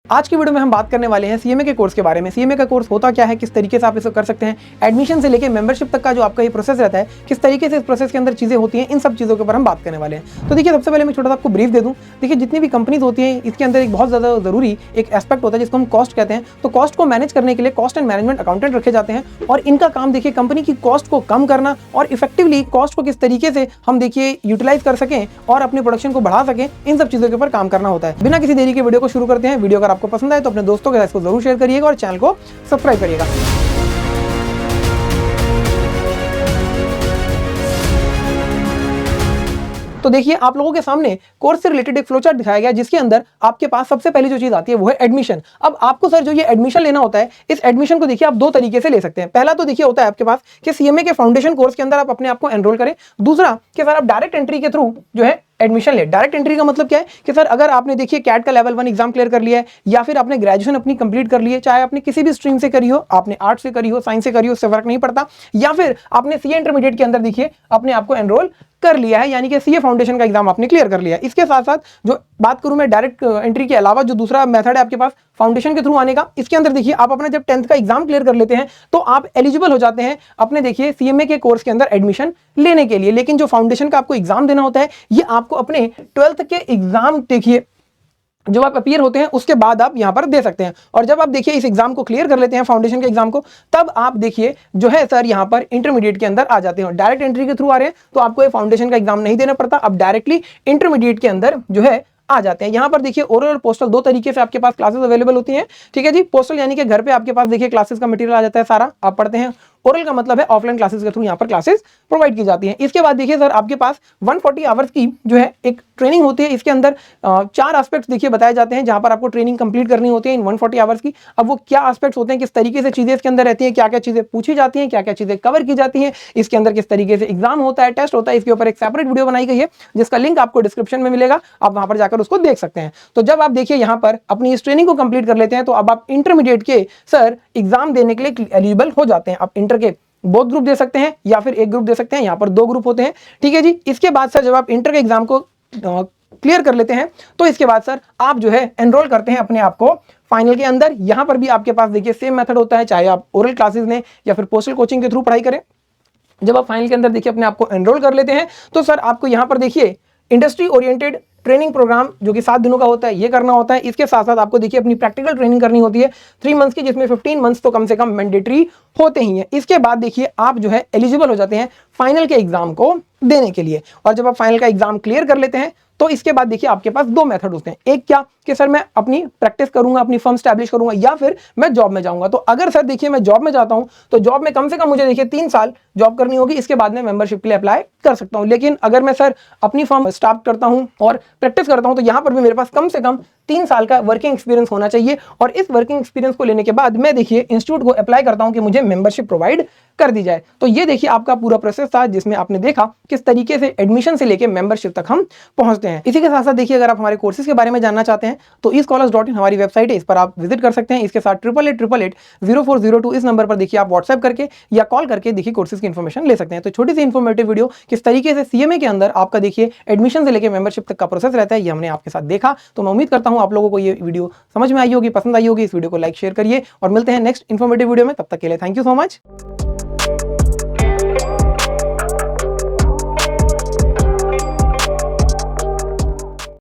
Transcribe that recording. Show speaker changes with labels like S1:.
S1: आज की वीडियो में हम बात करने वाले हैं सीएमए के कोर्स के बारे में। सीएमए का कोर्स होता क्या है, किस तरीके से आप इसको कर सकते हैं, एडमिशन से लेकर मेंबरशिप तक का जो आपका ये प्रोसेस रहता है, किस तरीके से इस प्रोसेस के अंदर चीजें होती हैं, इन सब चीजों के ऊपर हम बात करने वाले हैं। तो देखिए, सबसे पहले मैं छोटा सा आपको ब्रीफ दे दूं। देखिए, जितनी भी कंपनीज होती हैं, इसके अंदर एक बहुत ज्यादा जरूरी एक एस्पेक्ट होता है जिसको हम कॉस्ट कहते हैं। तो कॉस्ट को मैनेज करने के लिए कॉस्ट एंड मैनेजमेंट अकाउंटेंट रखे जाते हैं और इनका काम देखिए कंपनी की कॉस्ट को कम करना और इफेक्टिवली कॉस्ट को किस तरीके से हम देखिए यूटिलाइज कर सकें और अपने प्रोडक्शन को बढ़ा सकें, इन सब चीजों के ऊपर काम करना होता है। बिना किसी देरी के वीडियो को शुरू करते हैं। वीडियो अगर आपको पसंद आए तो अपने दोस्तों के साथ इसको जरूर शेयर करिएगा और चैनल को सब्सक्राइब करिएगा। तो देखिए, आप लोगों के सामने कोर्स से रिलेटेड एक फ्लोचार्ट दिखाया गया जिसके अंदर आपके पास सबसे पहली जो चीज आती है वो है एडमिशन। अब आपको सर जो ये एडमिशन लेना होता है, इस एडमिशन को देखिए आप दो तरीके से ले सकते हैं। पहला तो देखिए होता है आपके पास कि सीएमए के फाउंडेशन कोर्स के अंदर आप अपने आप को एनरोल करें। दूसरा कि सर आप डायरेक्ट एंट्री के थ्रू जो है एडमिशन ले। डायरेक्ट एंट्री का मतलब क्या है कि सर अगर आपने देखिए कैट का लेवल 1 एग्जाम क्लियर कर लिया है या फिर आपने ग्रेजुएशन अपनी कंप्लीट कर ली है, चाहे आपने किसी भी स्ट्रीम से करी हो, आपने आर्ट्स से करी हो, साइंस से करी हो, उससे फर्क नहीं पड़ता, या फिर आपने सीए इंटरमीडिएट के अंदर देखिए अपने आप को एनरोल कर लिया है, यानी कि सीए फाउंडेशन का एग्जाम आपने क्लियर कर लिया है। इसके साथ साथ जो बात करूं मैं डायरेक्ट एंट्री के अलावा जो दूसरा मेथड है आपके पास फाउंडेशन के थ्रू आने का, इसके अंदर देखिए आप अपना जब 10th का एग्जाम क्लियर कर लेते हैं तो आप एलिजिबल हो जाते हैं अपने देखिए सीएमए के कोर्स के अंदर एडमिशन लेने के लिए। लेकिन जो फाउंडेशन का आपको एग्जाम देना होता है, ये आपको अपने 12th के एग्जाम देखिए जब आप अपीयर होते हैं उसके बाद आप यहां पर दे सकते हैं। और जब आप देखिए इस एग्जाम को क्लियर कर लेते हैं फाउंडेशन के एग्जाम को, तब आप देखिए जो है सर यहां पर इंटरमीडिएट के अंदर आ जाते हैं। डायरेक्ट एंट्री के थ्रू आ रहे हैं तो आपको ये फाउंडेशन का एग्जाम नहीं देना पड़ता, आप डायरेक्टली इंटरमीडिएट के अंदर जो है आ जाते हैं। यहां पर देखिए ओरल और पोस्टल दो तरीके से आपके पास क्लासेस अवेलेबल होती हैं। ठीक है जी, पोस्टल यानी कि घर पे आपके पास देखिए क्लासेस का मटेरियल आ जाता है, सारा आप पढ़ते हैं। ओरल का मतलब है ऑफलाइन क्लासेस के थ्रू यहां पर क्लासेस प्रोवाइड की जाती हैं। इसके बाद देखिए सर आपके पास 140 आवर्स की जो है एक ट्रेनिंग होती है। इसके अंदर 4 एस्पेक्ट्स देखिए बताए जाते हैं जहां पर आपको ट्रेनिंग कंप्लीट करनी होती है इन 140 आवर्स की। अब वो क्या एस्पेक्ट्स होते हैं, किस तरीके से चीजें इसके अंदर रहती हैं, क्या क्या चीजें पूछी जाती हैं, क्या क्या चीजें कवर की जाती हैं, इसके अंदर किस तरीके से एग्जाम होता है, टेस्ट होता है, इसके ऊपर एक सेपरेट वीडियो बनाई गई है जिसका लिंक आपको डिस्क्रिप्शन में मिलेगा, आप वहां पर जाकर उसको देख सकते हैं। तो जब आप देखिए यहां पर अपनी इस ट्रेनिंग को कंप्लीट कर लेते हैं तो अब आप इंटरमीडिएट के सर एग्जाम देने के लिए एलिजिबल हो जाते हैं। आप इंटर के बोथ ग्रुप दे सकते हैं या फिर एक ग्रुप दे सकते हैं, यहां पर 2 ग्रुप होते हैं। ठीक है जी, इसके बाद सर जब आप इंटर के एग्जाम को क्लियर कर लेते हैं तो इसके बाद सर आप जो है एनरोल करते हैं अपने आप को फाइनल के अंदर। यहां पर भी आपके पास देखिए सेम मेथड होता है, चाहे आप ओरल क्लासेस लें या फिर पोस्टल कोचिंग के थ्रू पढ़ाई करें। जब आप फाइनल के अंदर देखिए अपने आप को एनरोल कर लेते हैं तो सर आपको यहां पर देखिए इंडस्ट्री ओरिएंटेड ट्रेनिंग प्रोग्राम जो कि 7 दिनों का होता है, ये करना होता है। इसके साथ साथ आपको देखिए अपनी प्रैक्टिकल ट्रेनिंग करनी होती है 3 मंथ्स की, जिसमें 15 मंथ्स तो कम से कम मैंडेटरी होते ही हैं। इसके बाद देखिए आप जो है एलिजिबल हो जाते हैं फाइनल के एग्जाम को देने के लिए। और जब आप फाइनल का एग्जाम क्लियर कर लेते हैं तो इसके बाद देखिए आपके पास 2 मेथड होते हैं। एक क्या कि सर मैं अपनी प्रैक्टिस करूंगा, अपनी फर्म स्टैब्लिश करूंगा, या फिर मैं जॉब में जाऊंगा। तो अगर सर देखिए मैं जॉब में जाता हूं तो जॉब में कम से कम मुझे देखिए 3 साल जॉब करनी होगी, इसके बाद में मेंबरशिप के लिए अप्लाई कर सकता हूं। लेकिन अगर मैं सर अपनी फर्म स्टार्ट करता हूं और प्रैक्टिस करता हूं तो यहां पर भी मेरे पास कम से कम 3 साल का वर्किंग एक्सपीरियंस होना चाहिए। और इस वर्किंग एक्सपीरियंस को लेने के बाद मैं देखिए इंस्टीट्यूट को अप्लाई करता हूं कि मुझे मेंबरशिप प्रोवाइड कर दी जाए। तो ये देखिए आपका पूरा प्रोसेस था जिसमें आपने देखा किस तरीके से एडमिशन से लेके मेंबरशिप तक हम पहुंचते हैं। इसी के साथ साथ देखिए अगर आप हमारे कोर्सेज के बारे में जानना चाहते हैं तो eScholars.in हमारी वेबसाइट है, इस पर आप विजिट कर सकते हैं। इसके साथ 8888880402 इस नंबर पर देखिए आप व्हाट्सएप करके या कॉल करके देखिए कोर्सेज की इन्फॉर्मेशन ले सकते हैं। तो छोटी सी इन्फॉर्मेटिव वीडियो किस तरीके से सीएमए के अंदर आपका देखिए एडमिशन से लेकर मेंबरशिप तक का प्रोसेस रहता है, ये हमने आपके साथ देखा। तो मैं उम्मीद करता हूं आप लोगों को ये वीडियो समझ में आई होगी, पसंद आई होगी। इस वीडियो को लाइक शेयर करिए और मिलते हैं नेक्स्ट इन्फॉर्मेटिव वीडियो में। तब तक के लिए थैंक यू सो मच।